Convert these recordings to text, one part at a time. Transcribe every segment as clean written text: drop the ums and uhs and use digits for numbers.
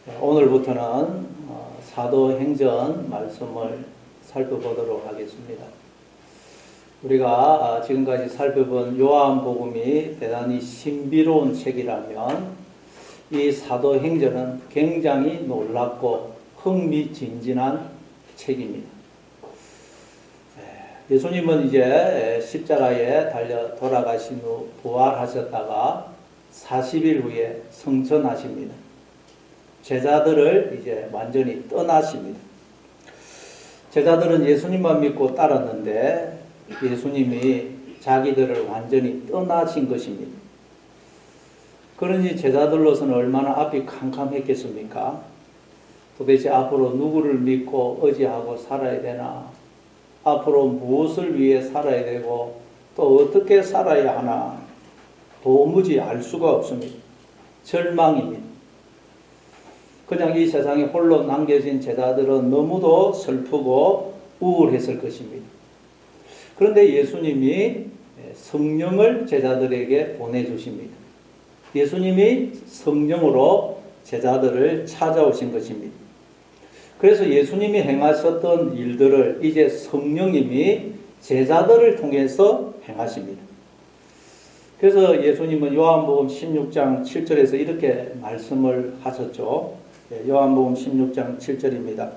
오늘부터는 사도행전 말씀을 살펴보도록 하겠습니다. 우리가 지금까지 살펴본 요한복음이 대단히 신비로운 책이라면 이 사도행전은 굉장히 놀랍고 흥미진진한 책입니다. 예수님은 이제 십자가에 달려 돌아가신 후 부활하셨다가 40일 후에 승천하십니다. 제자들을 이제 완전히 떠나십니다. 제자들은 예수님만 믿고 따랐는데 예수님이 자기들을 완전히 떠나신 것입니다. 그러니 제자들로서는 얼마나 앞이 캄캄했겠습니까? 도대체 앞으로 누구를 믿고 의지하고 살아야 되나? 앞으로 무엇을 위해 살아야 되고 또 어떻게 살아야 하나? 도무지 알 수가 없습니다. 절망입니다. 그냥 이 세상에 홀로 남겨진 제자들은 너무도 슬프고 우울했을 것입니다. 그런데 예수님이 성령을 제자들에게 보내주십니다. 예수님이 성령으로 제자들을 찾아오신 것입니다. 그래서 예수님이 행하셨던 일들을 이제 성령님이 제자들을 통해서 행하십니다. 그래서 예수님은 요한복음 16장 7절에서 이렇게 말씀을 하셨죠. 요한복음 16장 7절입니다.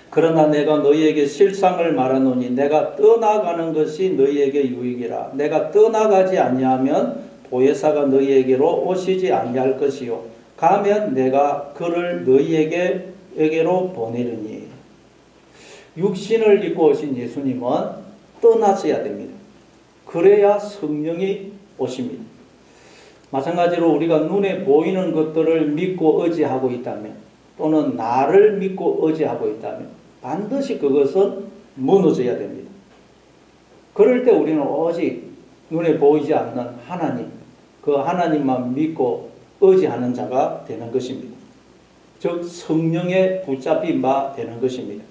그러나 내가 너희에게 실상을 말하노니 내가 떠나가는 것이 너희에게 유익이라. 내가 떠나가지 아니하면 보혜사가 너희에게로 오시지 아니할 것이요 가면 내가 그를 너희에게로 보내리니. 육신을 입고 오신 예수님은 떠나셔야 됩니다. 그래야 성령이 오십니다. 마찬가지로 우리가 눈에 보이는 것들을 믿고 의지하고 있다면 또는 나를 믿고 의지하고 있다면 반드시 그것은 무너져야 됩니다. 그럴 때 우리는 오직 눈에 보이지 않는 하나님, 그 하나님만 믿고 의지하는 자가 되는 것입니다. 즉 성령에 붙잡힌 바 되는 것입니다.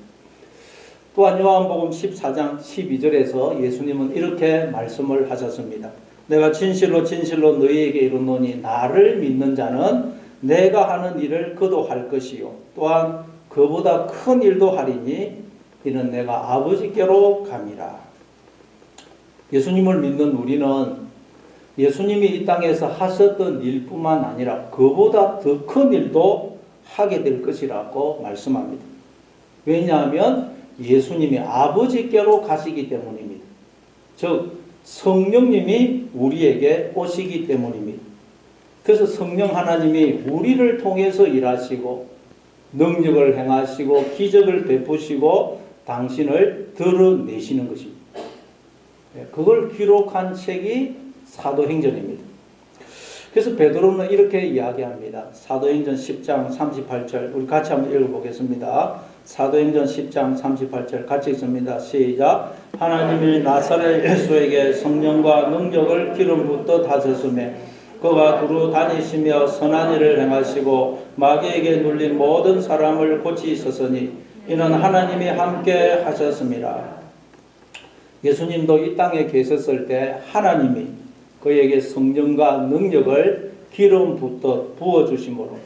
또한 요한복음 14장 12절에서 예수님은 이렇게 말씀을 하셨습니다. 내가 진실로 진실로 너희에게 이르노니 나를 믿는 자는 내가 하는 일을 그도 할 것이요 또한 그보다 큰 일도 하리니 이는 내가 아버지께로 감이라. 예수님을 믿는 우리는 예수님이 이 땅에서 하셨던 일뿐만 아니라 그보다 더 큰 일도 하게 될 것이라고 말씀합니다. 왜냐하면 예수님이 아버지께로 가시기 때문입니다. 즉 성령님이 우리에게 오시기 때문입니다. 그래서 성령 하나님이 우리를 통해서 일하시고 능력을 행하시고 기적을 베푸시고 당신을 드러내시는 것입니다. 그걸 기록한 책이 사도행전입니다. 그래서 베드로는 이렇게 이야기합니다. 사도행전 10장 38절 우리 같이 한번 읽어보겠습니다. 사도행전 10장 38절 같이 읽습니다. 시작. 하나님이 나사렛 예수에게 성령과 능력을 기름 붓듯 하셨으며 그가 두루 다니시며 선한 일을 행하시고 마귀에게 눌린 모든 사람을 고치셨으니 이는 하나님이 함께 하셨습니다. 예수님도 이 땅에 계셨을 때 하나님이 그에게 성령과 능력을 기름 붓듯 부어주심으로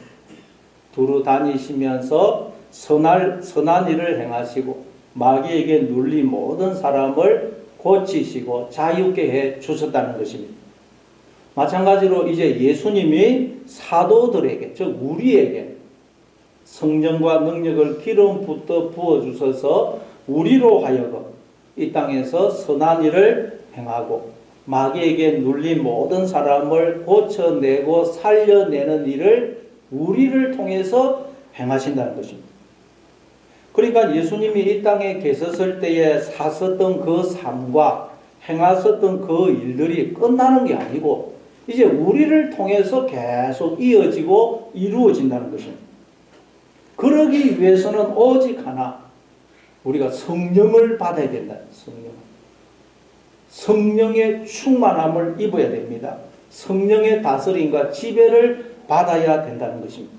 두루 다니시면서 선한 일을 행하시고 마귀에게 눌린 모든 사람을 고치시고 자유케 해 주셨다는 것입니다. 마찬가지로 이제 예수님이 사도들에게 즉 우리에게 성령과 능력을 기름 붓듯 부어주셔서 우리로 하여금 이 땅에서 선한 일을 행하고 마귀에게 눌린 모든 사람을 고쳐내고 살려내는 일을 우리를 통해서 행하신다는 것입니다. 그러니까 예수님이 이 땅에 계셨을 때에 사셨던 그 삶과 행하셨던 그 일들이 끝나는 게 아니고 이제 우리를 통해서 계속 이어지고 이루어진다는 것입니다. 그러기 위해서는 오직 하나, 우리가 성령을 받아야 된다. 성령의 충만함을 입어야 됩니다. 성령의 다스림과 지배를 받아야 된다는 것입니다.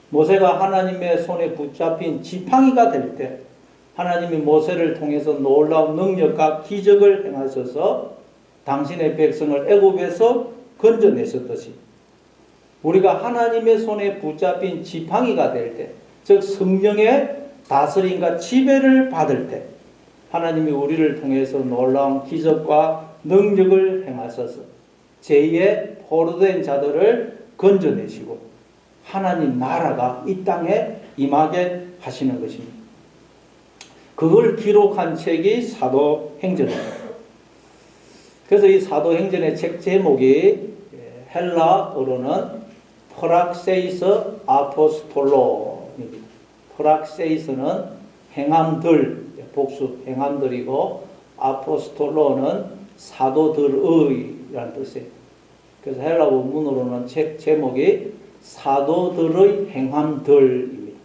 모세가 하나님의 손에 붙잡힌 지팡이가 될 때 하나님이 모세를 통해서 놀라운 능력과 기적을 행하셔서 당신의 백성을 애굽에서 건져내셨듯이 우리가 하나님의 손에 붙잡힌 지팡이가 될 때, 즉 성령의 다스림과 지배를 받을 때 하나님이 우리를 통해서 놀라운 기적과 능력을 행하셔서 제2의 포로된 자들을 건져내시고 하나님 나라가 이 땅에 임하게 하시는 것입니다. 그걸 기록한 책이 사도행전입니다. 그래서 이 사도행전의 책 제목이 헬라어로는 프락세이스 아포스톨로입니다. 프락세이스는 행함들, 복수 행함들이고 아포스톨로는 사도들의라는 뜻이에요. 그래서 헬라 원문으로는 책 제목이 사도들의 행함들입니다.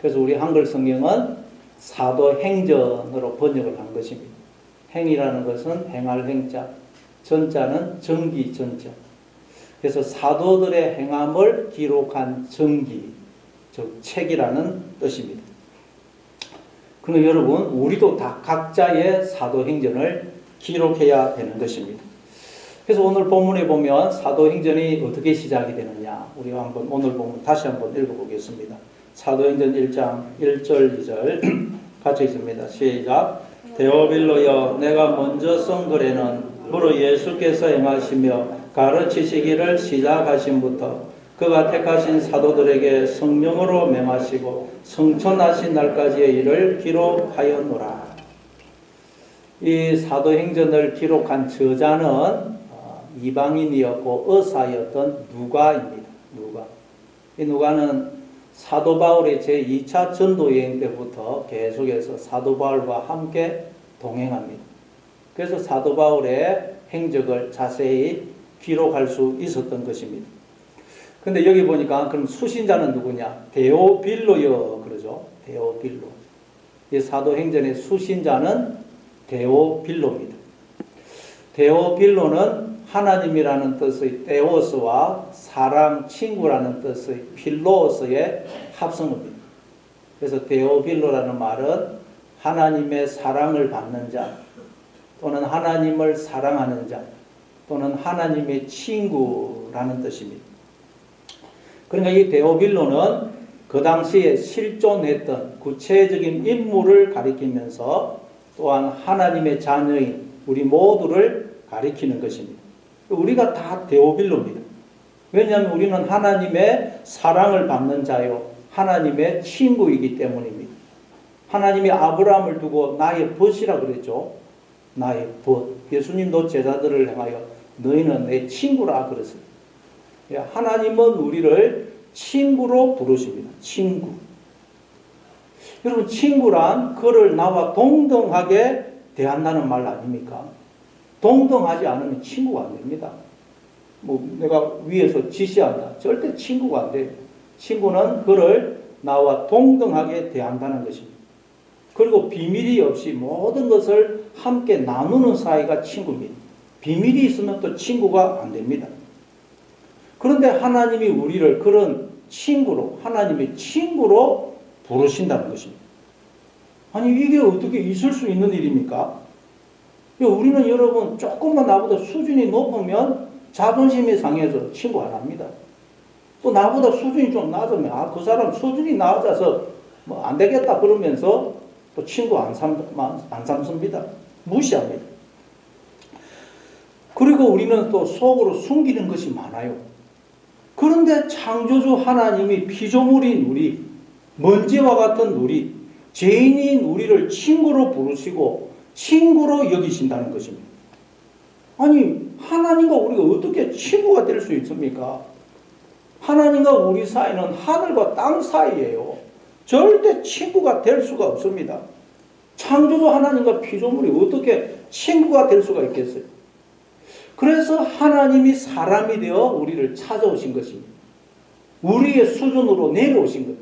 그래서 우리 한글 성경은 사도행전으로 번역을 한 것입니다. 행이라는 것은 행할 행자, 전자는 정기 전자. 그래서 사도들의 행함을 기록한 정기, 즉 책이라는 뜻입니다. 그럼 여러분, 우리도 다 각자의 사도행전을 기록해야 되는 것입니다. 그래서 오늘 본문에 보면 사도행전이 어떻게 시작이 되느냐, 우리가 한번 오늘 본문 다시 한번 읽어보겠습니다. 사도행전 1장 1절 2절 같이 읽습니다. 시작. 데오빌로여, 내가 먼저 쓴 글에는 무릇 예수께서 행하시며 가르치시기를 시작하신부터 그가 택하신 사도들에게 성령으로 맹하시고 성천하신 날까지의 일을 기록하였노라. 이 사도행전을 기록한 저자는 이방인이었고 의사였던 누가입니다. 누가. 이 누가는 사도 바울의 제2차 전도 여행 때부터 계속해서 사도 바울과 함께 동행합니다. 그래서 사도 바울의 행적을 자세히 기록할 수 있었던 것입니다. 근데 여기 보니까 그럼 수신자는 누구냐? 데오빌로여 그러죠. 데오빌로. 이 사도행전의 수신자는 데오빌로입니다. 데오빌로는 하나님이라는 뜻의 데오스와 사람, 친구라는 뜻의 필로스의 합성어입니다. 그래서 데오빌로라는 말은 하나님의 사랑을 받는 자, 또는 하나님을 사랑하는 자, 또는 하나님의 친구라는 뜻입니다. 그러니까 이 데오빌로는 그 당시에 실존했던 구체적인 인물을 가리키면서 또한 하나님의 자녀인 우리 모두를 가리키는 것입니다. 우리가 다 데오빌로입니다. 왜냐하면 우리는 하나님의 사랑을 받는 자요, 하나님의 친구이기 때문입니다. 하나님이 아브라함을 두고 나의 벗이라 그랬죠. 나의 벗. 예수님도 제자들을 향하여 너희는 내 친구라 그랬어요. 하나님은 우리를 친구로 부르십니다. 친구. 여러분, 친구란 그를 나와 동등하게 대한다는 말 아닙니까? 동등하지 않으면 친구가 안 됩니다. 내가 위에서 지시한다. 절대 친구가 안 돼요. 친구는 그를 나와 동등하게 대한다는 것입니다. 그리고 비밀이 없이 모든 것을 함께 나누는 사이가 친구입니다. 비밀이 있으면 또 친구가 안 됩니다. 그런데 하나님이 우리를 그런 친구로, 하나님의 친구로 부르신다는 것입니다. 아니, 이게 어떻게 있을 수 있는 일입니까? 우리는 여러분 조금만 나보다 수준이 높으면 자존심이 상해서 친구 안 합니다. 또 나보다 수준이 좀 낮으면 그 사람 수준이 낮아서 안 되겠다 그러면서 또 친구 안 삼습니다. 무시합니다. 그리고 우리는 또 속으로 숨기는 것이 많아요. 그런데 창조주 하나님이 피조물인 우리, 먼지와 같은 우리, 죄인인 우리를 친구로 부르시고 친구로 여기신다는 것입니다. 아니, 하나님과 우리가 어떻게 친구가 될 수 있습니까? 하나님과 우리 사이는 하늘과 땅 사이예요. 절대 친구가 될 수가 없습니다. 창조주 하나님과 피조물이 어떻게 친구가 될 수가 있겠어요? 그래서 하나님이 사람이 되어 우리를 찾아오신 것입니다. 우리의 수준으로 내려오신 거예요.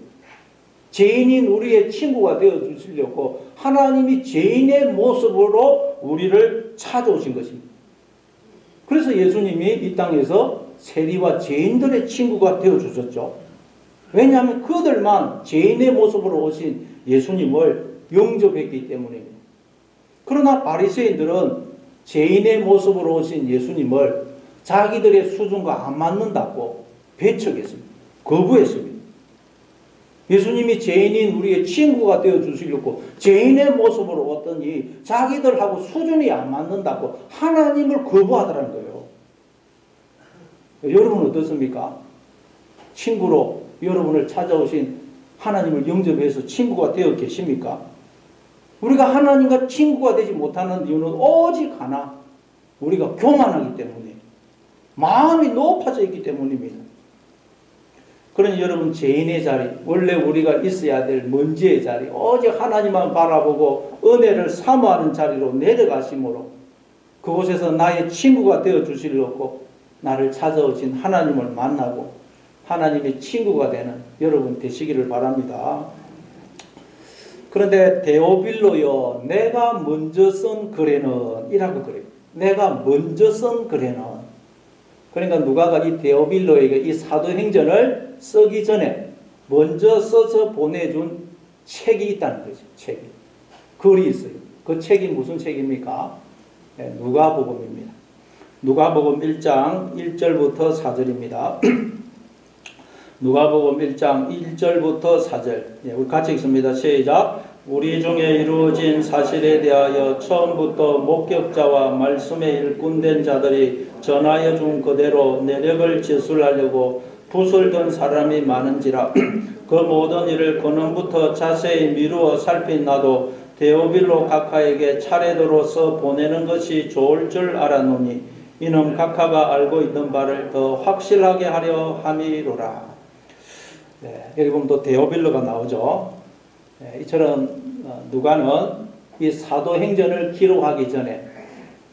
죄인인 우리의 친구가 되어주시려고 하나님이 죄인의 모습으로 우리를 찾아오신 것입니다. 그래서 예수님이 이 땅에서 세리와 죄인들의 친구가 되어주셨죠. 왜냐하면 그들만 죄인의 모습으로 오신 예수님을 영접했기 때문입니다. 그러나 바리새인들은 죄인의 모습으로 오신 예수님을 자기들의 수준과 안 맞는다고 배척했습니다. 거부했습니다. 예수님이 죄인인 우리의 친구가 되어 주시려고 죄인의 모습으로 왔더니 자기들하고 수준이 안 맞는다고 하나님을 거부하더라는 거예요. 여러분은 어떻습니까? 친구로 여러분을 찾아오신 하나님을 영접해서 친구가 되어 계십니까? 우리가 하나님과 친구가 되지 못하는 이유는 오직 하나, 우리가 교만하기 때문에, 마음이 높아져 있기 때문입니다. 그러니 여러분, 죄인의 자리, 원래 우리가 있어야 될 먼지의 자리, 오직 하나님만 바라보고 은혜를 사모하는 자리로 내려가심으로 그곳에서 나의 친구가 되어 주시려고 나를 찾아오신 하나님을 만나고 하나님의 친구가 되는 여러분 되시기를 바랍니다. 그런데 데오빌로여, 내가 먼저 쓴 글에는 이라고 그래요. 내가 먼저 쓴 글에는, 그러니까 누가가 이 데오빌로에게 이 사도행전을 쓰기 전에 먼저 써서 보내준 책이 있다는 거죠. 책이. 글이 있어요. 그 책이 무슨 책입니까? 네, 누가복음입니다. 누가복음 1장 1절부터 4절입니다. 누가복음 1장 1절부터 4절. 예, 우리 같이 읽습니다. 시작. 우리 중에 이루어진 사실에 대하여 처음부터 목격자와 말씀에 일꾼된 자들이 전하여 준 그대로 내력을 제술하려고 붓을 든 사람이 많은지라. 그 모든 일을 근원부터 자세히 미루어 살핀 나도 데오빌로 각하에게 차례대로서 보내는 것이 좋을 줄 알았노니 이는 각하가 알고 있는 바를 더 확실하게 하려 함이로라. 네, 여기 보면 또 데오빌로가 나오죠. 네, 이처럼 누가는 이 사도행전을 기록하기 전에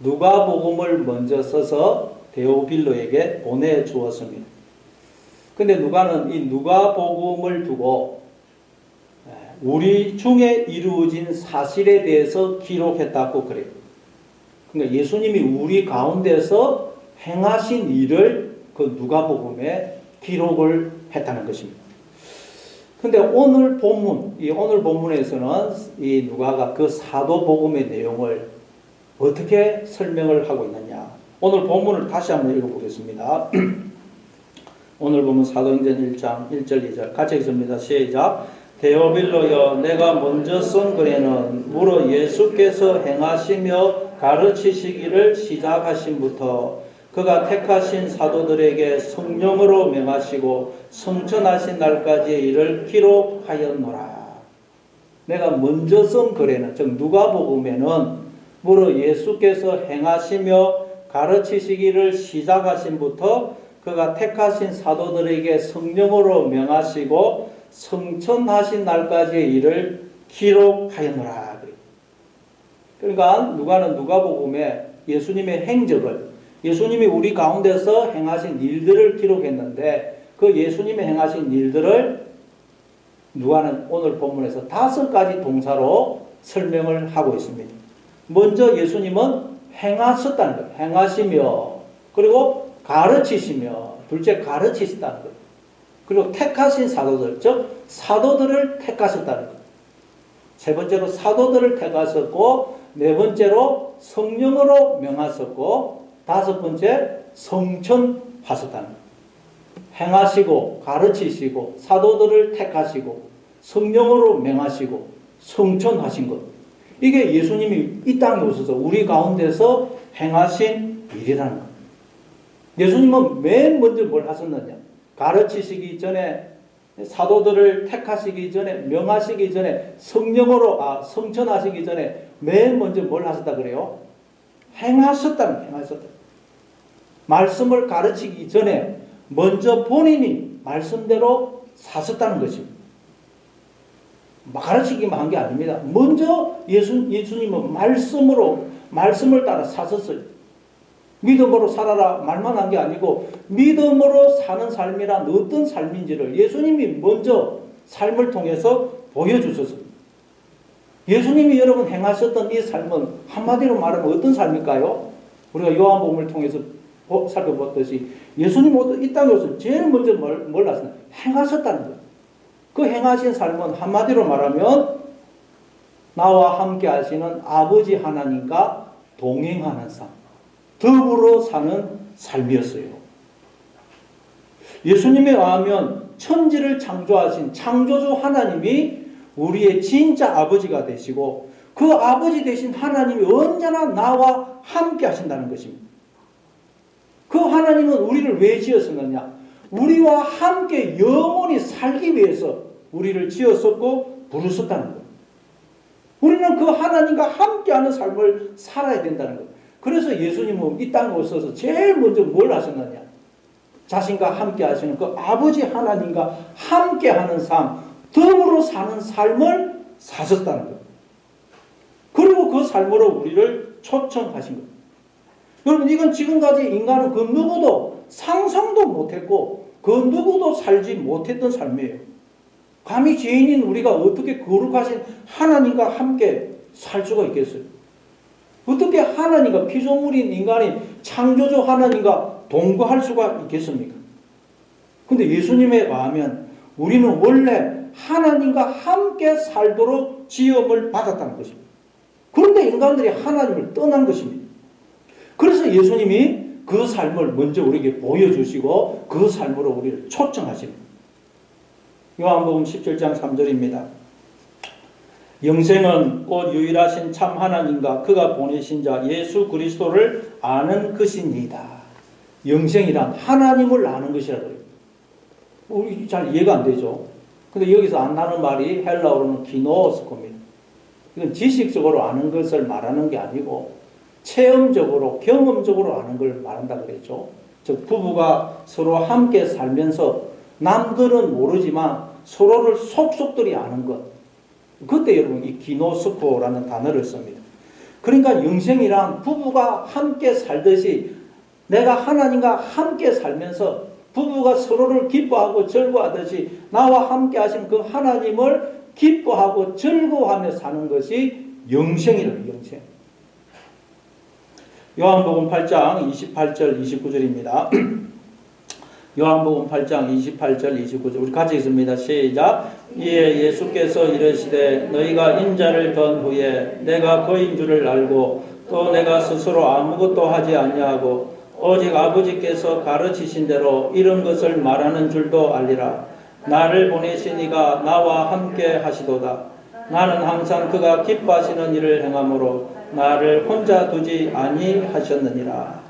누가복음을 먼저 써서 데오빌로에게 보내주었습니다. 근데 누가는 이 누가복음을 두고 우리 중에 이루어진 사실에 대해서 기록했다고 그래요. 그러니까 예수님이 우리 가운데서 행하신 일을 그 누가복음에 기록을 했다는 것입니다. 근데 오늘 본문, 이 오늘 본문에서는 이 누가가 그 사도복음의 내용을 어떻게 설명을 하고 있느냐. 오늘 본문을 다시 한번 읽어보겠습니다. 오늘 보면 사도행전 1장 1절 2절 같이 읽습니다. 시작. 데오빌로여, 내가 먼저 쓴 글에는 무려 예수께서 행하시며 가르치시기를 시작하신부터 그가 택하신 사도들에게 성령으로 명하시고 성천하신 날까지의 일을 기록하였노라. 내가 먼저 쓴 글에는, 즉 누가복음에는 무려 예수께서 행하시며 가르치시기를 시작하신부터 그가 택하신 사도들에게 성령으로 명하시고 성천하신 날까지의 일을 기록하였노라. 그러니까 누가는 누가복음에 예수님의 행적을, 예수님이 우리 가운데서 행하신 일들을 기록했는데 그 예수님이 행하신 일들을 누가는 오늘 본문에서 5가지 동사로 설명을 하고 있습니다. 먼저 예수님은 행하셨다는 거예요. 행하시며, 그리고 가르치시며, 둘째 가르치셨다는 거예요. 그리고 택하신 사도들, 즉 사도들을 택하셨다는 거예요. 세 번째로 사도들을 택하셨고, 네 번째로 성령으로 명하셨고, 5번째 성천하셨다는 거예요. 행하시고 가르치시고 사도들을 택하시고 성령으로 명하시고 성천하신 것, 이게 예수님이 이 땅에 오셔서 우리 가운데서 행하신 일이라는 거예요. 예수님은 맨 먼저 뭘 하셨느냐? 가르치시기 전에, 사도들을 택하시기 전에, 명하시기 전에, 성천하시기 전에 맨 먼저 뭘 하셨다 그래요? 행하셨다. 말씀을 가르치기 전에 먼저 본인이 말씀대로 사셨다는 것입니다. 가르치기만 한 게 아닙니다. 먼저 예수님은 말씀을 따라 사셨어요. 믿음으로 살아라 말만 한 게 아니고 믿음으로 사는 삶이란 어떤 삶인지를 예수님이 먼저 삶을 통해서 보여주셨습니다. 예수님이 여러분 행하셨던 이 삶은 한마디로 말하면 어떤 삶일까요? 우리가 요한복음을 통해서 살펴봤듯이 예수님 이 땅에 오셔서 제일 먼저 뭘 하셨나요? 행하셨다는 거예요. 그 행하신 삶은 한마디로 말하면 나와 함께 하시는 아버지 하나님과 동행하는 삶, 더불어 사는 삶이었어요. 예수님에 의하면 천지를 창조하신 창조주 하나님이 우리의 진짜 아버지가 되시고 그 아버지 되신 하나님이 언제나 나와 함께 하신다는 것입니다. 그 하나님은 우리를 왜 지었었느냐? 우리와 함께 영원히 살기 위해서 우리를 지었었고 부르셨다는 것. 우리는 그 하나님과 함께하는 삶을 살아야 된다는 것. 그래서 예수님은 이 땅에 오셔서 제일 먼저 뭘 하셨느냐? 자신과 함께 하시는 그 아버지 하나님과 함께하는 삶, 더불어 사는 삶을 사셨다는 것. 그리고 그 삶으로 우리를 초청하신 것. 여러분, 이건 지금까지 인간은 그 누구도 상상도 못했고 그 누구도 살지 못했던 삶이에요. 감히 죄인인 우리가 어떻게 거룩하신 하나님과 함께 살 수가 있겠어요? 어떻게 하나님과 피조물인 인간이 창조주 하나님과 동거할 수가 있겠습니까? 근데 예수님에 의하면 우리는 원래 하나님과 함께 살도록 지음을 받았다는 것입니다. 그런데 인간들이 하나님을 떠난 것입니다. 그래서 예수님이 그 삶을 먼저 우리에게 보여주시고 그 삶으로 우리를 초청하십니다. 요한복음 17장 3절입니다. 영생은 곧 유일하신 참 하나님과 그가 보내신 자 예수 그리스도를 아는 것입니다. 영생이란 하나님을 아는 것이라 그래요. 우리 잘 이해가 안 되죠. 근데 여기서 안다는 말이 헬라어로는 기노스코입니다. 이건 지식적으로 아는 것을 말하는 게 아니고 체험적으로 경험적으로 아는 걸 말한다 그랬죠. 즉 부부가 서로 함께 살면서 남들은 모르지만 서로를 속속들이 아는 것. 그때 여러분 이 기노스코라는 단어를 씁니다. 그러니까 영생이란 부부가 함께 살듯이 내가 하나님과 함께 살면서 부부가 서로를 기뻐하고 즐거워하듯이 나와 함께 하신 그 하나님을 기뻐하고 즐거워하며 사는 것이 영생이라는 영생. 요한복음 8장 28절 29절입니다. 요한복음 8장 28절 29절 우리 같이 읽습니다. 시작. 이에 예수께서 이르시되 너희가 인자를 던 후에 내가 그인 줄을 알고 또 내가 스스로 아무것도 하지 아니하고 오직 아버지께서 가르치신 대로 이런 것을 말하는 줄도 알리라. 나를 보내신 이가 나와 함께 하시도다. 나는 항상 그가 기뻐하시는 일을 행함으로 나를 혼자 두지 아니하셨느니라.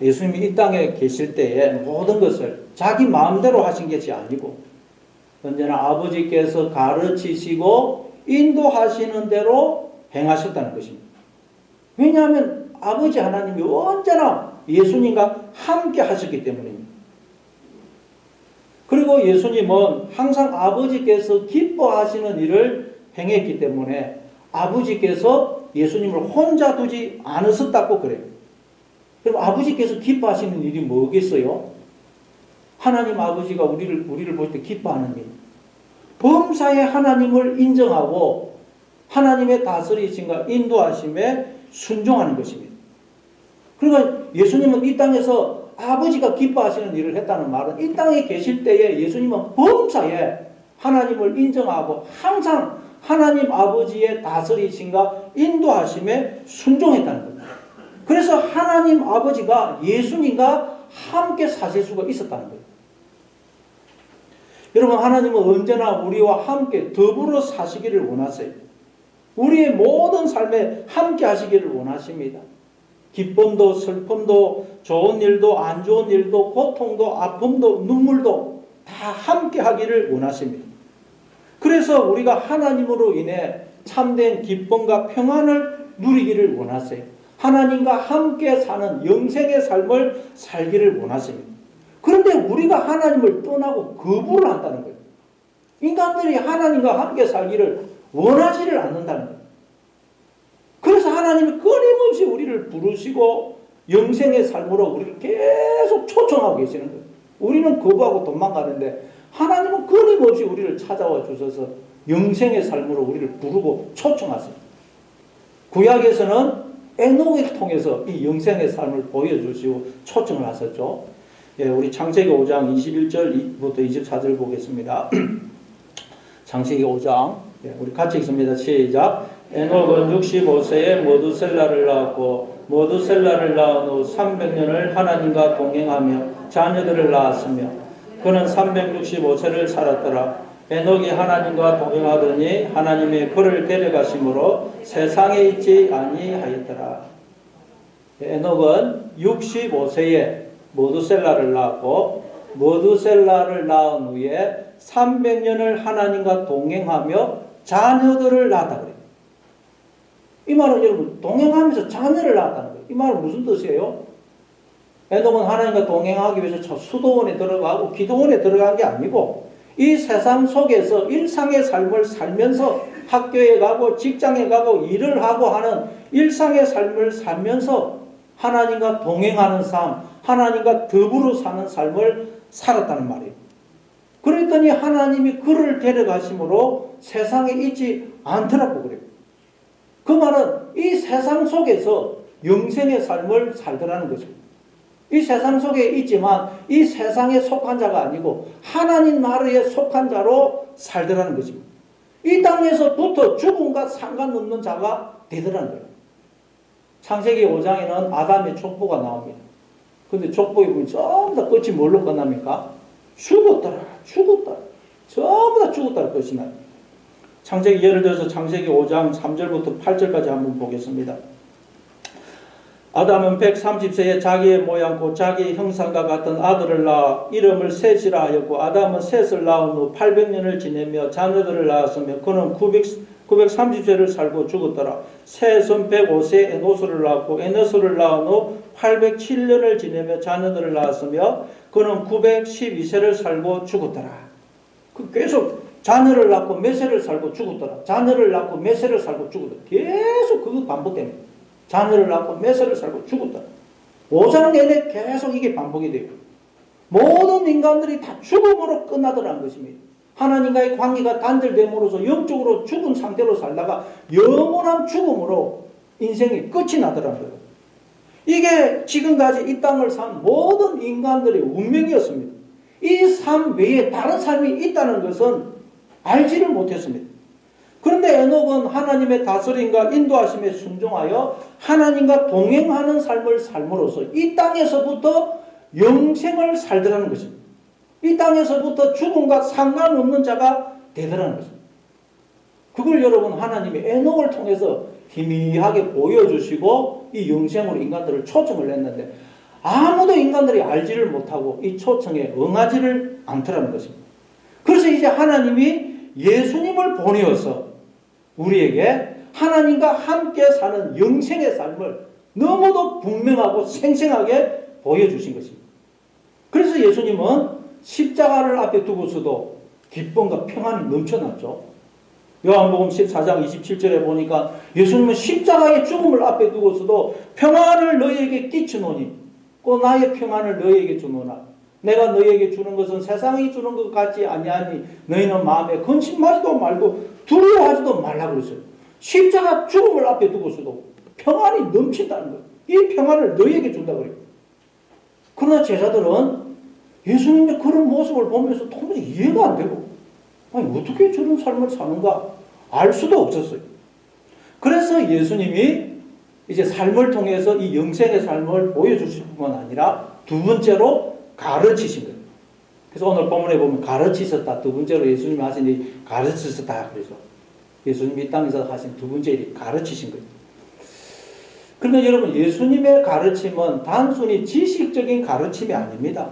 예수님이 이 땅에 계실 때에 모든 것을 자기 마음대로 하신 것이 아니고 언제나 아버지께서 가르치시고 인도하시는 대로 행하셨다는 것입니다. 왜냐하면 아버지 하나님이 언제나 예수님과 함께 하셨기 때문입니다. 그리고 예수님은 항상 아버지께서 기뻐하시는 일을 행했기 때문에 아버지께서 예수님을 혼자 두지 않으셨다고 그래요. 그럼 아버지께서 기뻐하시는 일이 뭐겠어요? 하나님 아버지가 우리를 볼 때 기뻐하는 일. 범사의 하나님을 인정하고 하나님의 다스리심과 인도하심에 순종하는 것입니다. 그러니까 예수님은 이 땅에서 아버지가 기뻐하시는 일을 했다는 말은 이 땅에 계실 때에 예수님은 범사에 하나님을 인정하고 항상 하나님 아버지의 다스리심과 인도하심에 순종했다는 겁니다. 그래서 하나님 아버지가 예수님과 함께 사실 수가 있었다는 거예요. 여러분, 하나님은 언제나 우리와 함께 더불어 사시기를 원하세요. 우리의 모든 삶에 함께 하시기를 원하십니다. 기쁨도 슬픔도 좋은 일도 안 좋은 일도 고통도 아픔도 눈물도 다 함께 하기를 원하십니다. 그래서 우리가 하나님으로 인해 참된 기쁨과 평안을 누리기를 원하세요. 하나님과 함께 사는 영생의 삶을 살기를 원하십니다. 그런데 우리가 하나님을 떠나고 거부를 한다는 거예요. 인간들이 하나님과 함께 살기를 원하지를 않는다는 거예요. 그래서 하나님이 끊임없이 우리를 부르시고 영생의 삶으로 우리를 계속 초청하고 계시는 거예요. 우리는 거부하고 도망가는데 하나님은 끊임없이 우리를 찾아와 주셔서 영생의 삶으로 우리를 부르고 초청하세요. 구약에서는 에녹을 통해서 이 영생의 삶을 보여주시고 초청을 하셨죠. 예, 우리 창세기 5장 21절부터 24절 보겠습니다. 창세기 5장 우리 같이 읽습니다. 시작. 에녹은 65세에 머두셀라를 낳았고 머두셀라를 낳은 후 300년을 하나님과 동행하며 자녀들을 낳았으며 그는 365세를 살았더라. 에녹이 하나님과 동행하더니 하나님의 그를 데려가심으로 세상에 있지 아니하였더라. 에녹은 65세에 머두셀라를 낳았고 머두셀라를 낳은 후에 300년을 하나님과 동행하며 자녀들을 낳았다 그래요. 이 말은 여러분 동행하면서 자녀를 낳았다는 거예요. 이 말은 무슨 뜻이에요? 에녹은 하나님과 동행하기 위해서 저 수도원에 들어가고 기도원에 들어간 게 아니고 이 세상 속에서 일상의 삶을 살면서 학교에 가고 직장에 가고 일을 하고 하는 일상의 삶을 살면서 하나님과 동행하는 삶, 하나님과 더불어 사는 삶을 살았다는 말이에요. 그랬더니 하나님이 그를 데려가심으로 세상에 있지 않더라고 그래요. 그 말은 이 세상 속에서 영생의 삶을 살더라는 거죠. 이 세상 속에 있지만 이 세상에 속한 자가 아니고 하나님 나라에 속한 자로 살더라는 것입니다. 이 땅에서부터 죽음과 상관없는 자가 되더라는 거예요. 창세기 5장에는 아담의 족보가 나옵니다. 근데 족보에 보면 전부 다 끝이 뭘로 끝납니까? 죽었더라. 전부 다 죽었다는 것이 나요. 창세기 예를 들어서 창세기 5장 3절부터 8절까지 한번 보겠습니다. 아담은 130세에 자기의 모양 곧 자기의 형상과 같은 아들을 낳아 이름을 셋이라 하였고 아담은 셋을 낳은 후 800년을 지내며 자녀들을 낳았으며 그는 930세를 살고 죽었더라. 셋은 105세에 에노스를 낳았고 에노스를 낳은 후 807년을 지내며 자녀들을 낳았으며 그는 912세를 살고 죽었더라. 계속 자녀를 낳고 몇 세를 살고 죽었더라. 자녀를 낳고 몇 세를 살고 죽었더라. 계속 그거 반복됩니다. 자녀를 낳고 몇 세를 살고 죽었더라. 5장 내내 계속 이게 반복이 돼요. 모든 인간들이 다 죽음으로 끝나더라는 것입니다. 하나님과의 관계가 단절됨으로써 영적으로 죽은 상태로 살다가 영원한 죽음으로 인생이 끝이 나더라는 거예요. 이게 지금까지 이 땅을 산 모든 인간들의 운명이었습니다. 이 삶 외에 다른 삶이 있다는 것은 알지를 못했습니다. 그런데 에녹은 하나님의 다스림과 인도하심에 순종하여 하나님과 동행하는 삶을 삶으로써 이 땅에서부터 영생을 살더라는 것입니다. 이 땅에서부터 죽음과 상관없는 자가 되더라는 것입니다. 그걸 여러분 하나님이 에녹을 통해서 희미하게 보여주시고 이 영생으로 인간들을 초청을 했는데 아무도 인간들이 알지를 못하고 이 초청에 응하지를 않더라는 것입니다. 그래서 이제 하나님이 예수님을 보내어서 우리에게 하나님과 함께 사는 영생의 삶을 너무도 분명하고 생생하게 보여주신 것입니다. 그래서 예수님은 십자가를 앞에 두고서도 기쁨과 평안이 넘쳐났죠. 요한복음 14장 27절에 보니까 예수님은 십자가의 죽음을 앞에 두고서도 평안을 너희에게 끼치노니 곧 나의 평안을 너희에게 주노라. 내가 너희에게 주는 것은 세상이 주는 것 같지 아니하니 너희는 마음에 근심하지도 말고 두려워하지도 말라 그랬어요. 십자가 죽음을 앞에 두고서도 평안이 넘친다는 거예요. 이 평안을 너희에게 준다 그래요. 그러나 제자들은 예수님의 그런 모습을 보면서 도무지 이해가 안 되고 아니 어떻게 저런 삶을 사는가 알 수도 없었어요. 그래서 예수님이 이제 삶을 통해서 이 영생의 삶을 보여주실 뿐만 아니라 두 번째로 가르치신 거예요. 그래서 오늘 본문에 보면 가르치셨다. 두 번째로 예수님이 하신 일이 가르치셨다. 그래서 예수님이 이 땅에서 하신 두 번째 일이 가르치신 거예요. 그러면 여러분 예수님의 가르침은 단순히 지식적인 가르침이 아닙니다.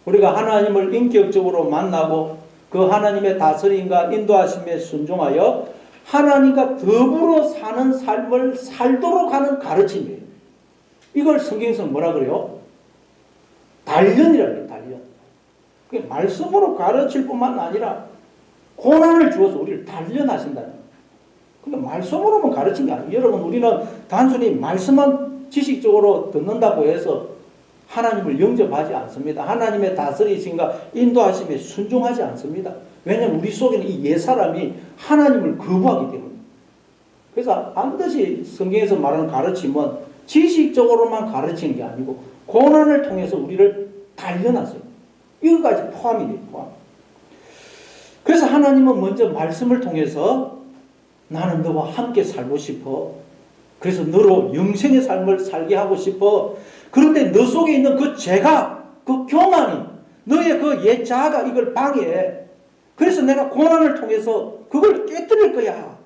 우리가 하나님을 인격적으로 만나고 그 하나님의 다스림과 인도하심에 순종하여 하나님과 더불어 사는 삶을 살도록 하는 가르침이에요. 이걸 성경에서 뭐라 그래요? 단련이라고 해요. 단련. 그게 말씀으로 가르칠 뿐만 아니라 고난을 주어서 우리를 단련하신다는 거예요. 그러니까 말씀으로만 가르친 게 아니에요. 여러분 우리는 단순히 말씀만 지식적으로 듣는다고 해서 하나님을 영접하지 않습니다. 하나님의 다스리심과 인도하심에 순종하지 않습니다. 왜냐하면 우리 속에는 이 옛사람이 하나님을 거부하기 때문에. 그래서 반드시 성경에서 말하는 가르침은 지식적으로만 가르치는 게 아니고 고난을 통해서 우리를 단련하세요. 이거까지 포함이 돼요. 포함. 그래서 하나님은 먼저 말씀을 통해서 나는 너와 함께 살고 싶어. 그래서 너로 영생의 삶을 살게 하고 싶어. 그런데 너 속에 있는 그 죄가 그 교만이, 너의 그 옛 자아가 이걸 방해해. 그래서 내가 고난을 통해서 그걸 깨뜨릴 거야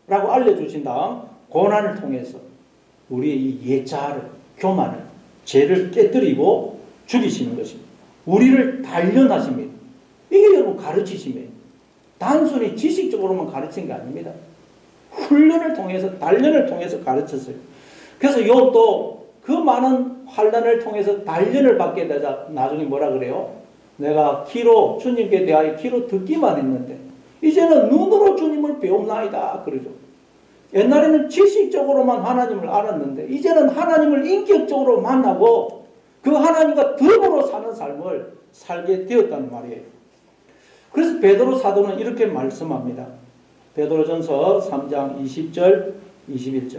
라고 알려주신 다음 고난을 통해서 우리의 이 옛 자아를, 교만을, 죄를 깨뜨리고 죽이시는 것입니다. 우리를 단련하십니다. 이게 여러분 가르치심이에요. 단순히 지식적으로만 가르친 게 아닙니다. 훈련을 통해서, 단련을 통해서 가르쳤어요. 그래서 욥도 그 많은 환난을 통해서 단련을 받게 되자 나중에 뭐라 그래요? 내가 귀로, 주님께 대하여 귀로 듣기만 했는데 이제는 눈으로 주님을 배움나이다 그러죠. 옛날에는 지식적으로만 하나님을 알았는데 이제는 하나님을 인격적으로 만나고 그 하나님과 더불어 사는 삶을 살게 되었다는 말이에요. 그래서 베드로 사도는 이렇게 말씀합니다. 베드로전서 3장 20절, 21절.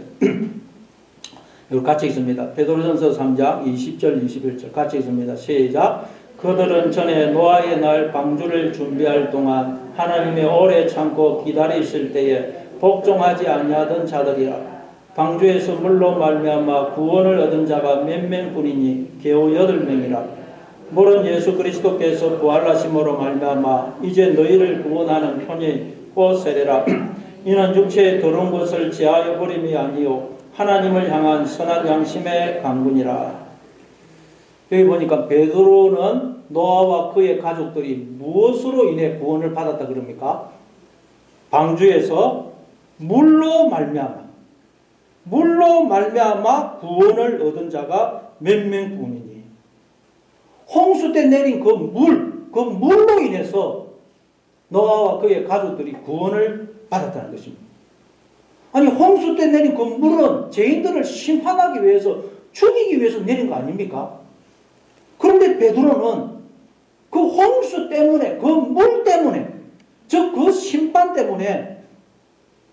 이거 같이 읽습니다. 베드로전서 3장 20절, 21절 같이 읽습니다. 시작. 그들은 전에 노아의 날 방주를 준비할 동안 하나님의 오래 참고 기다리실 때에 복종하지 아니하던 자들이라. 방주에서 물로 말미암아 구원을 얻은 자가 몇 명뿐이니 겨우 8명이라. 물은 예수 그리스도께서 부활하심으로 말미암아 이제 너희를 구원하는 편이 곧 세례라. 이는 육체의 더러운 것을 제하여 버림이 아니요 하나님을 향한 선한 양심의 강군이라. 여기 보니까 베드로는 노아와 그의 가족들이 무엇으로 인해 구원을 받았다 그럽니까? 방주에서 물로 말미암아 구원을 얻은 자가 몇 명뿐이니. 홍수 때 내린 그 물로 인해서 노아와 그의 가족들이 구원을 받았다는 것입니다. 아니, 홍수 때 내린 그 물은 죄인들을 심판하기 위해서, 죽이기 위해서 내린 거 아닙니까? 그런데 베드로는 그 홍수 때문에, 그 물 때문에, 즉 그 심판 때문에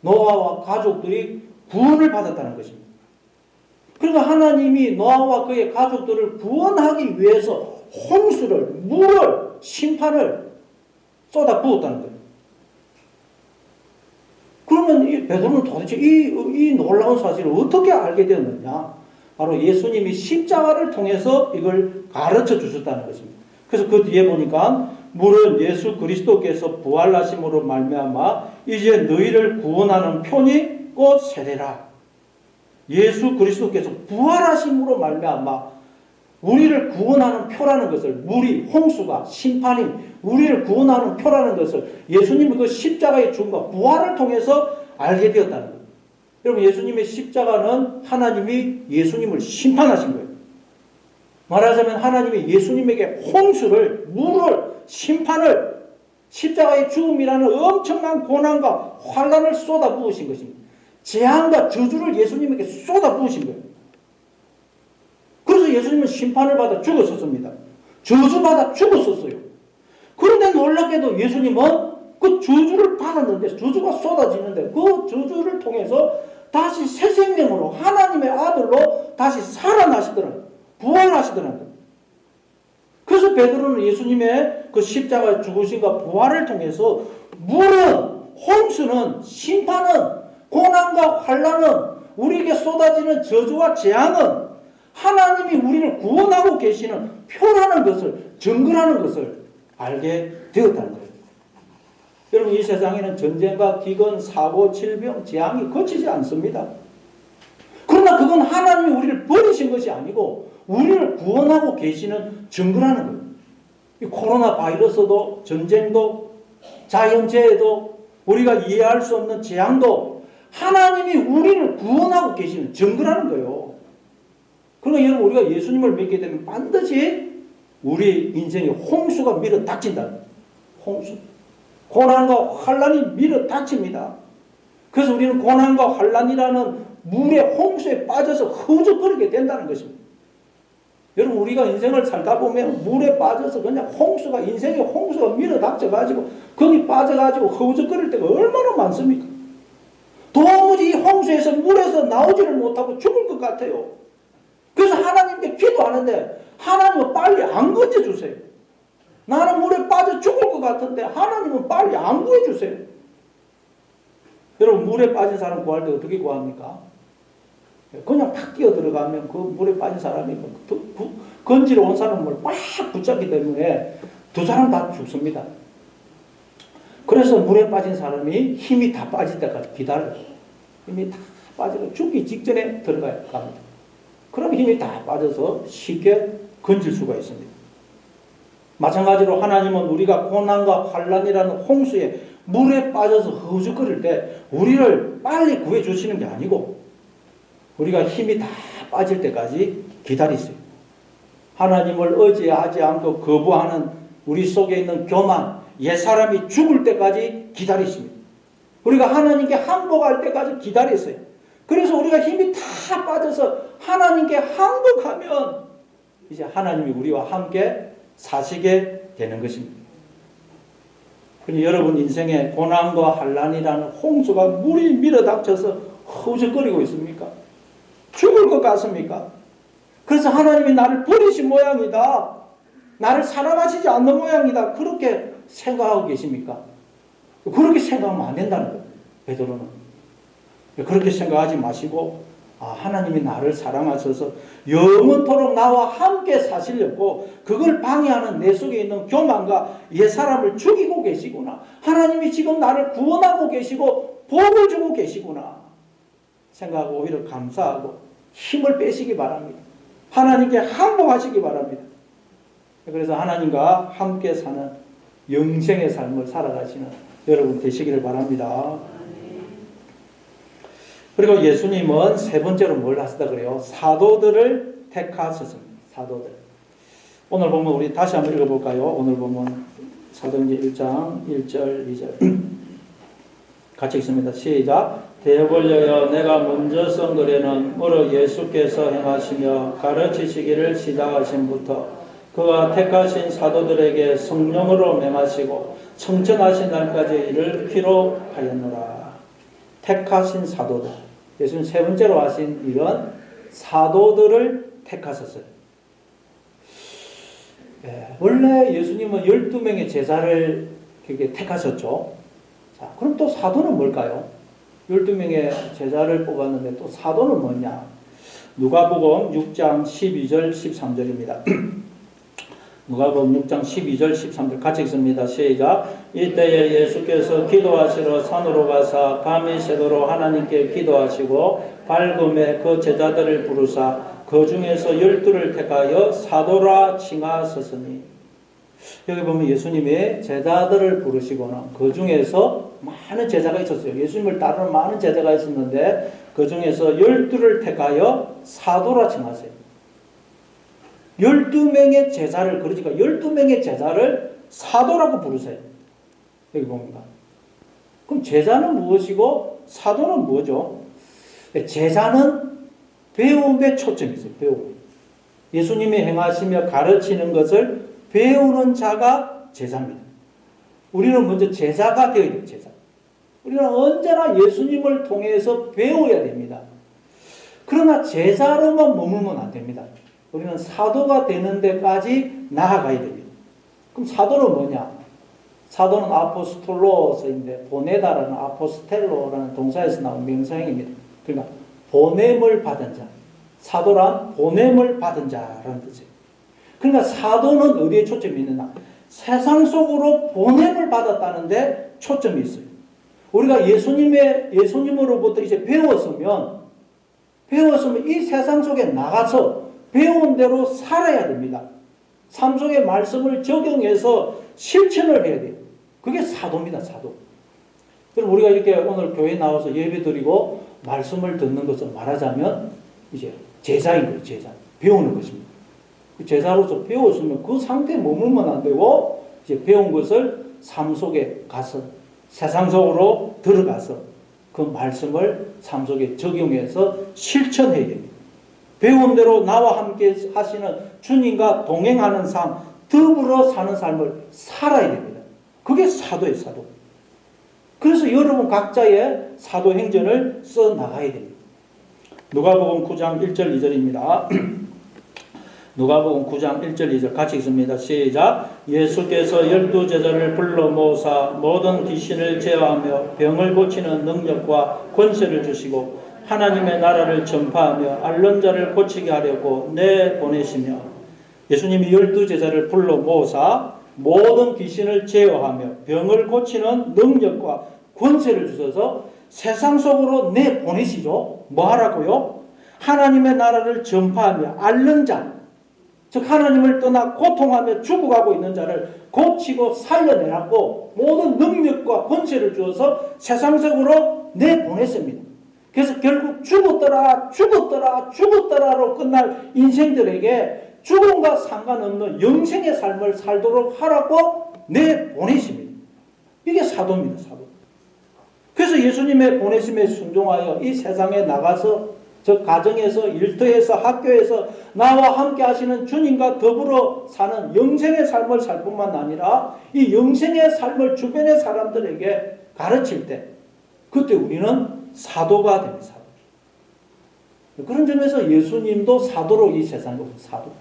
노아와 가족들이 구원을 받았다는 것입니다. 그러니까 하나님이 노아와 그의 가족들을 구원하기 위해서 홍수를, 물을, 심판을 쏟아 부었다는 거예요. 그러면 이 베드로는 도대체 이 놀라운 사실을 어떻게 알게 되었느냐? 바로 예수님이 십자가를 통해서 이걸 가르쳐 주셨다는 것입니다. 그래서 그 뒤에 보니까 물은 예수 그리스도께서 부활하심으로 말미암아 이제 너희를 구원하는 편이 곧 세례라. 예수 그리스도께서 부활하심으로 말미암아 우리를 구원하는 표라는 것을, 물이, 홍수가, 심판이 우리를 구원하는 표라는 것을 예수님의 그 십자가의 죽음과 부활을 통해서 알게 되었다는 거예요. 여러분, 예수님의 십자가는 하나님이 예수님을 심판하신 거예요. 말하자면 하나님이 예수님에게 홍수를, 물을, 심판을, 십자가의 죽음이라는 엄청난 고난과 환난을 쏟아 부으신 것입니다. 재앙과 저주를 예수님에게 쏟아 부으신 거예요. 그래서 예수님은 심판을 받아 죽었었습니다. 저주받아 죽었었어요. 그런데 놀랍게도 예수님은 그 저주를 받았는데, 저주가 쏟아지는데 그 저주를 통해서 다시 새 생명으로 하나님의 아들로 다시 살아나시더라고요. 부활하시더라고요. 그래서 베드로는 예수님의 그 십자가 죽으심과 부활을 통해서 물은, 홍수는, 심판은, 고난과 환난은, 우리에게 쏟아지는 저주와 재앙은 하나님이 우리를 구원하고 계시는 표라는 것을, 증거라는 것을 알게 되었다는 거예요. 여러분, 이 세상에는 전쟁과 기근, 사고, 질병, 재앙이 거치지 않습니다. 그러나 그건 하나님이 우리를 버리신 것이 아니고 우리를 구원하고 계시는 증거라는 거예요. 이 코로나 바이러스도, 전쟁도, 자연재해도, 우리가 이해할 수 없는 재앙도 하나님이 우리를 구원하고 계시는 증거라는 거예요. 그러니까 여러분, 우리가 예수님을 믿게 되면 반드시 우리 인생에 홍수가 밀어 닥친다. 홍수. 고난과 환난이 밀어 닥칩니다. 그래서 우리는 고난과 환난이라는 물의 홍수에 빠져서 허우적거리게 된다는 것입니다. 여러분, 우리가 인생을 살다 보면 물에 빠져서 그냥 홍수가, 인생의 홍수가 밀어 닥쳐가지고 거기 빠져가지고 허우적거릴 때가 얼마나 많습니까? 도무지 이 홍수에서, 물에서 나오지를 못하고 죽을 것 같아요. 그래서 하나님께 기도하는데 하나님은 빨리 안 건져주세요. 나는 물에 빠져 죽을 것 같은데 하나님은 빨리 안 구해주세요. 여러분, 물에 빠진 사람 구할 때 어떻게 구합니까? 그냥 탁 뛰어 들어가면 그 물에 빠진 사람이 건지러 온 사람을 꽉 붙잡기 때문에 두 사람 다 죽습니다. 그래서 물에 빠진 사람이 힘이 다 빠질 때까지 기다려요. 힘이 다 빠지고 죽기 직전에 들어가야 합니다. 그럼 힘이 다 빠져서 쉽게 건질 수가 있습니다. 마찬가지로 하나님은 우리가 고난과 환난이라는 홍수에 물에 빠져서 허우적거릴 때 우리를 빨리 구해주시는 게 아니고 우리가 힘이 다 빠질 때까지 기다리세요. 하나님을 의지하지 않고 거부하는 우리 속에 있는 교만, 옛사람이 죽을 때까지 기다리십니다. 우리가 하나님께 항복할 때까지 기다렸어요. 그래서 우리가 힘이 다 빠져서 하나님께 항복하면 이제 하나님이 우리와 함께 사시게 되는 것입니다. 그러니 여러분 인생에 고난과 환난이라는 홍수가 물이 밀어닥쳐서 허우적거리고 있습니까? 죽을 것 같습니까? 그래서 하나님이 나를 버리신 모양이다. 나를 사랑하시지 않는 모양이다. 그렇게 생각하고 계십니까? 그렇게 생각하면 안 된다는 거예요. 베드로는. 그렇게 생각하지 마시고 하나님이 나를 사랑하셔서 영원토록 나와 함께 사시려고 그걸 방해하는 내 속에 있는 교만과 옛사람을 죽이고 계시구나. 하나님이 지금 나를 구원하고 계시고 복을 주고 계시구나 생각하고 오히려 감사하고 힘을 빼시기 바랍니다. 하나님께 항복하시기 바랍니다. 그래서 하나님과 함께 사는 영생의 삶을 살아가시는 여러분 되시기를 바랍니다. 그리고 예수님은 세 번째로 뭘 하시다 그래요? 사도들을 택하셨습니다. 사도들. 오늘 보면 우리 다시 한번 읽어볼까요? 오늘 보면 사도행전 1장 1절 2절 같이 읽습니다. 시작. 대벌려여 내가 먼저 쓴 글에는 오늘 예수께서 행하시며 가르치시기를 시작하신부터 그가 택하신 사도들에게 성령으로 맹하시고 청천하신 날까지 이를 기록하였노라. 택하신 사도들. 예수님 세 번째로 하신 일은 사도들을 택하셨어요. 원래 예수님은 12명의 제자를 택하셨죠. 자, 그럼 또 사도는 뭘까요? 12명의 제자를 뽑았는데 또 사도는 뭐냐? 누가복음 6장 12절 13절입니다. 누가복음 6장 12절 13절 같이 읽습니다. 시작. 이때에 예수께서 기도하시러 산으로 가사 밤이 새도록 하나님께 기도하시고 밝음에 그 제자들을 부르사 그 중에서 12를 택하여 사도라 칭하셨으니. 여기 보면 예수님의 제자들을 부르시고는 그 중에서 많은 제자가 있었어요. 예수님을 따르는 많은 제자가 있었는데 그 중에서 12를 택하여 사도라 칭하세요. 12명의 제자를, 그러니까 12명의 제자를 사도라고 부르세요. 여기 봅니다. 그럼 제자는 무엇이고 사도는 뭐죠? 제자는 배움에 초점이 있어요. 배움. 예수님이 행하시며 가르치는 것을 배우는 자가 제자입니다. 우리는 먼저 제자가 되어야 돼요. 제자. 우리는 언제나 예수님을 통해서 배워야 됩니다. 그러나 제자로만 머물면 안 됩니다. 우리는 사도가 되는 데까지 나아가야 됩니다. 그럼 사도는 뭐냐? 사도는 아포스톨로스인데 보내다라는 아포스텔로라는 동사에서 나온 명사형입니다. 그러니까 보냄을 받은 자. 사도란 보냄을 받은 자라는 뜻이에요. 그러니까 사도는 어디에 초점이 있느냐? 세상 속으로 보냄을 받았다는데 초점이 있어요. 우리가 예수님으로부터 이제 배웠으면 이 세상 속에 나가서 배운 대로 살아야 됩니다. 삶 속의 말씀을 적용해서 실천을 해야 돼요. 그게 사도입니다. 사도. 그럼 우리가 이렇게 오늘 교회 나와서 예배 드리고 말씀을 듣는 것을 말하자면 이제 제자인 거예요. 제자. 배우는 것입니다. 제자로서 배웠으면 그 상태에 머물면 안 되고 이제 배운 것을 삶 속에 가서 세상 속으로 들어가서 그 말씀을 삶 속에 적용해서 실천해야 됩니다. 배운 대로 나와 함께 하시는 주님과 동행하는 삶, 더불어 사는 삶을 살아야 됩니다. 그게 사도예요. 사도. 그래서 여러분 각자의 사도행전을 써나가야 됩니다. 누가복음 9장 1절 2절입니다. 누가복음 9장 1절 2절 같이 읽습니다. 시작. 예수께서 12제자를 불러 모으사 모든 귀신을 제어하며 병을 고치는 능력과 권세를 주시고 하나님의 나라를 전파하며 앓는 자를 고치게 하려고 내보내시며 예수님이 12제자를 불러 모으사 모든 귀신을 제어하며 병을 고치는 능력과 권세를 주셔서 세상 속으로 내보내시죠. 뭐 하라고요? 하나님의 나라를 전파하며 앓는 자, 즉 하나님을 떠나 고통하며 죽어가고 있는 자를 고치고 살려내라고 모든 능력과 권세를 주어서 세상 속으로 내보냈습니다. 그래서 결국 죽었더라로 끝날 인생들에게 죽음과 상관없는 영생의 삶을 살도록 하라고 내보내십니다. 이게 사도입니다. 사도. 그래서 예수님의 보내심에 순종하여 이 세상에 나가서 저 가정에서 일터에서 학교에서 나와 함께 하시는 주님과 더불어 사는 영생의 삶을 살 뿐만 아니라 이 영생의 삶을 주변의 사람들에게 가르칠 때 그때 우리는 사도가 됩니다. 사도. 그런 점에서 예수님도 사도로 이 세상에 오신 사도.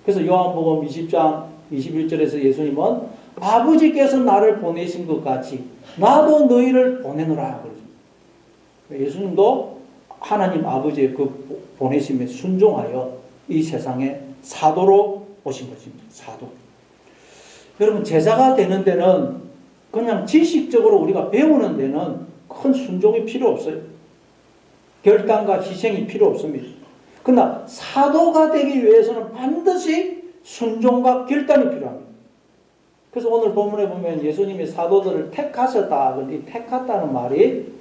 그래서 요한복음 20장 21절에서 예수님은 아버지께서 나를 보내신 것 같이 나도 너희를 보내노라 그러죠. 예수님도 하나님 아버지의 그 보내심에 순종하여 이 세상에 사도로 오신 것입니다. 사도. 여러분 제자가 되는 데는 그냥 지식적으로 우리가 배우는 데는 큰 순종이 필요 없어요. 결단과 희생이 필요 없습니다. 그러나 사도가 되기 위해서는 반드시 순종과 결단이 필요합니다. 그래서 오늘 본문에 보면 예수님이 사도들을 택하셨다. 이 택했다는 말이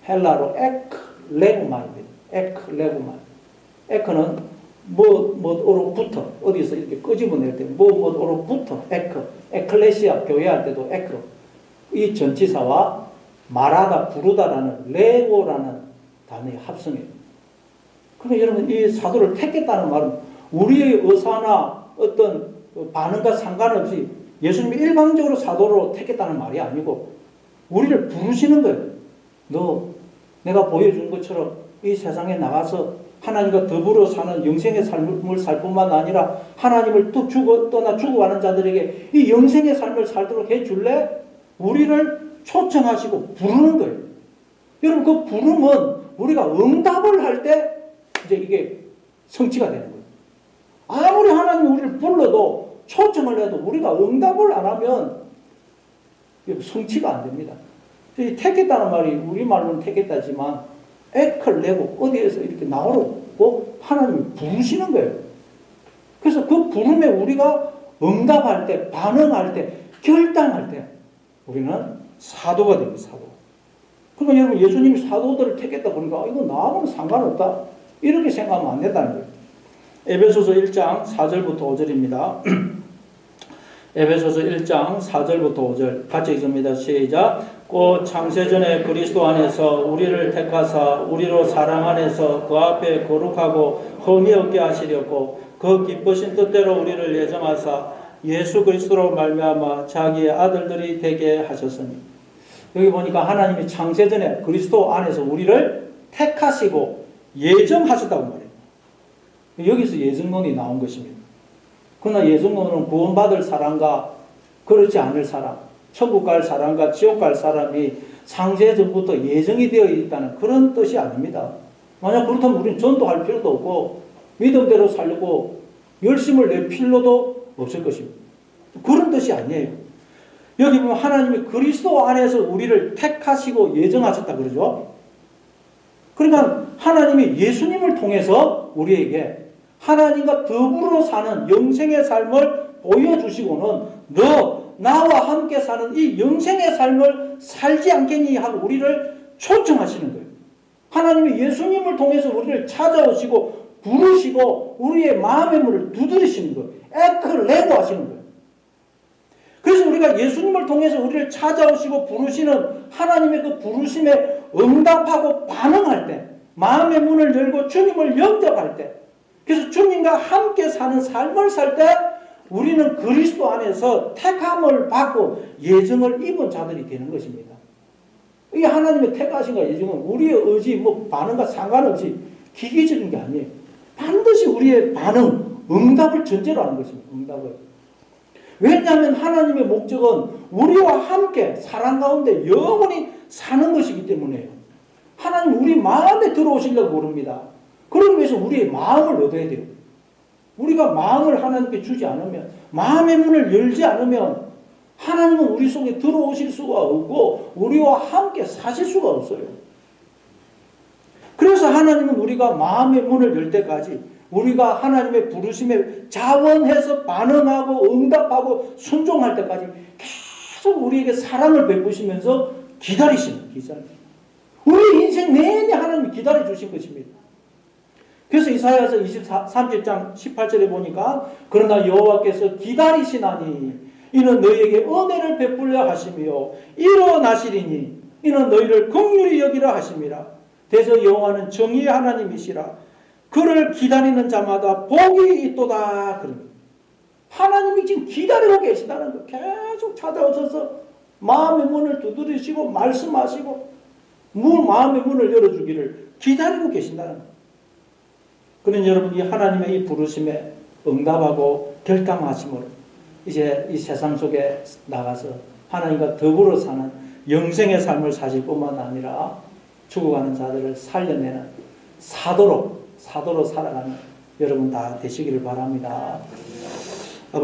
헬라로 에클레고마입니다. 에클레고마. 에크는 뭐로 붙어. 어디서 이렇게 끄집어낼 때 뭐로 붙어. 에클레시아 교회할 때도 에크. 이 전치사와 말하다, 부르다라는 레고라는 단어의 합성이에요. 그러면 여러분 이 사도를 택했다는 말은 우리의 의사나 어떤 반응과 상관없이 예수님이 일방적으로 사도로 택했다는 말이 아니고 우리를 부르시는 거예요. 내가 보여준 것처럼 이 세상에 나가서 하나님과 더불어 사는 영생의 삶을 살 뿐만 아니라 하나님을 떠나 죽어가는 자들에게 이 영생의 삶을 살도록 해줄래? 우리를 초청하시고 부르는 거예요. 여러분 그 부름은 우리가 응답을 할 때 이제 이게 성취가 되는 거예요. 아무리 하나님이 우리를 불러도 초청을 해도 우리가 응답을 안 하면 성취가 안 됩니다. 택했다는 말이 우리말로는 택했다지만 에클레고 어디에서 이렇게 나오고 하나님이 부르시는 거예요. 그래서 그 부름에 우리가 응답할 때, 반응할 때, 결단할 때 우리는 사도가 됩니다. 사도. 그러니까 여러분 예수님이 사도들을 택했다 보니까 이거 나하고는 상관없다. 이렇게 생각하면 안 된다는 거예요. 에베소서 1장 4절부터 5절입니다. 에베소서 1장 4절부터 5절 같이 읽습니다. 시작. 곧 창세전에 그리스도 안에서 우리를 택하사 우리로 사랑 안에서 그 앞에 거룩하고 흠이 없게 하시려고 그 기쁘신 뜻대로 우리를 예정하사 예수 그리스도로 말미암아 자기의 아들들이 되게 하셨으니. 여기 보니까 하나님이 창세전에 그리스도 안에서 우리를 택하시고 예정하셨다고 말해요. 여기서 예정론이 나온 것입니다. 그러나 예정론은 구원받을 사람과 그렇지 않을 사람, 천국 갈 사람과 지옥 갈 사람이 창세전부터 예정이 되어 있다는 그런 뜻이 아닙니다. 만약 그렇다면 우리는 전도할 필요도 없고 믿음대로 살려고 열심을 낼 필요도 없을 것입니다. 그런 뜻이 아니에요. 여기 보면 하나님이 그리스도 안에서 우리를 택하시고 예정하셨다 그러죠. 그러니까 하나님이 예수님을 통해서 우리에게 하나님과 더불어 사는 영생의 삶을 보여주시고는 너 나와 함께 사는 이 영생의 삶을 살지 않겠니 하고 우리를 초청하시는 거예요. 하나님이 예수님을 통해서 우리를 찾아오시고 부르시고 우리의 마음의 문을 두드리시는 거예요. 에클레고 하시는 거예요. 그래서 우리가 예수님을 통해서 우리를 찾아오시고 부르시는 하나님의 그 부르심에 응답하고 반응할 때 마음의 문을 열고 주님을 영접할 때 그래서 주님과 함께 사는 삶을 살 때 우리는 그리스도 안에서 택함을 받고 예정을 입은 자들이 되는 것입니다. 이게 하나님의 택하신과 예정은 우리의 의지, 반응과 상관없이 기계적인 게 아니에요. 반드시 우리의 반응, 응답을 전제로 하는 것입니다. 응답을. 왜냐하면 하나님의 목적은 우리와 함께 사랑 가운데 영원히 사는 것이기 때문에요. 하나님 우리 마음에 들어오시려고 그럽니다. 그러기 위해서 우리의 마음을 얻어야 돼요. 우리가 마음을 하나님께 주지 않으면, 마음의 문을 열지 않으면 하나님은 우리 속에 들어오실 수가 없고 우리와 함께 사실 수가 없어요. 그래서 하나님은 우리가 마음의 문을 열 때까지 우리가 하나님의 부르심에 자원해서 반응하고 응답하고 순종할 때까지 계속 우리에게 사랑을 베푸시면서 기다리십니다. 우리 인생 내내 하나님이 기다려주신 것입니다. 그래서 이사야서 30장 18절에 보니까 그러나 여호와께서 기다리시나니 이는 너희에게 은혜를 베풀려 하시며 일어나시리니 이는 너희를 긍휼히 여기라 하심이라. 대저 여호와는 정의의 하나님이시라. 그를 기다리는 자마다 복이 있도다. 그럽니다. 하나님이 지금 기다리고 계시다는 거. 계속 찾아오셔서 마음의 문을 두드리시고 말씀하시고 마음의 문을 열어주기를 기다리고 계신다는 거. 그러니 여러분 이 하나님의 이 부르심에 응답하고 결단하심으로 이제 이 세상 속에 나가서 하나님과 더불어 사는 영생의 삶을 사실 뿐만 아니라 죽어가는 자들을 살려내는 사도로 살아가는 여러분 다 되시기를 바랍니다.